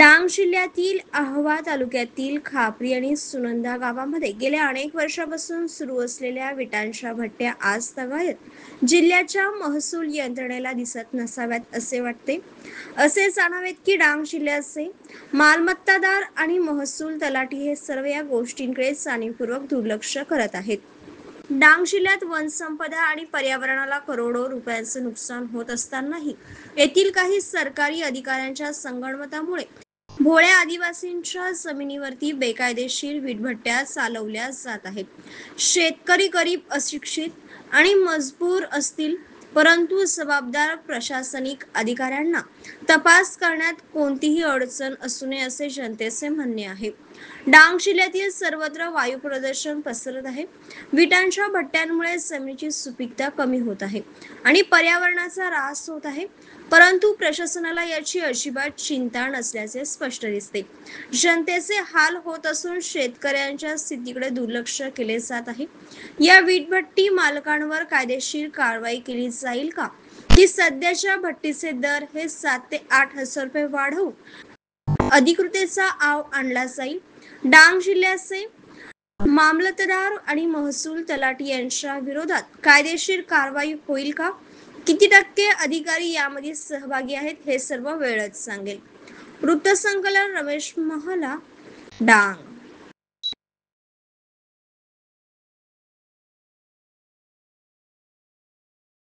डांग जिल्ह्यातील आह्वा तालुक्यातील खापरी आणि सुनंदा गावामध्ये गेल्या अनेक वर्षांपासून सुरू असलेल्या विटांच्या भट्ट्या आज तागायत जिल्ह्याच्या महसूल यंत्रणेला दिसत नसाव्यात असे वाटते. असे जाणवेत की डांग जिल्ह्याचे मालमत्तादार आणि महसूल तलाठी हे सर्व या गोष्टींकडे जाणीवपूर्वक दुर्लक्ष करत आहेत. डांग जिल्ह्यात वनसंपदा आणि पर्यावरणाला करोडो रुपयांचे नुकसान होत असतानाही येथील काही सरकारी अधिकाऱ्यांच्या संगनमतामुळे भोळ्या आदिवासींच्या जमिनीवरती बेकायदेशीर वीटभट्ट्या चालवल्या जात आहेत. शेतकरी गरीब, अशिक्षित आणि मजबूर असतील, परंतु जबाबदार प्रशासनिक अधिकाऱ्यांना तपास करण्यात कोणतीही अडचण असू नये असे जनतेचे म्हणणे आहे. डांग जिल्ह्यातील सर्वत्र वायू प्रदूषण पसरत आहे. विटांच्या भट्ट्यांमुळे जमिनीची सुपीकता कमी होत आहे आणि पर्यावरणाचा ऱ्हास होत आहे, परंतु प्रशासनाला याची अजिबात चिंता नसल्याचे स्पष्ट दिसते. जनतेचे हाल होत असून शेतकऱ्यांच्या स्थितीकडे दुर्लक्ष केले जात आहे. या वीटभट्टी मालकांवर कायदेशीर कारवाई केली जाईल का, की सध्याच्या भट्टीचे दर हे 7 ते 8 हजार रुपये वाढवून अधिकृतेचा आव आणला जाईल? डांग जिल्ह्याचे मामलतदार आणि महसूल तलाठी यांच्या विरोधात कायदेशीर कारवाई होईल का? किती टक्के अधिकारी यामध्ये सहभागी आहेत हे सर्व वेळच सांगेल. वृत्तसंकलन रमेश महला, डांग.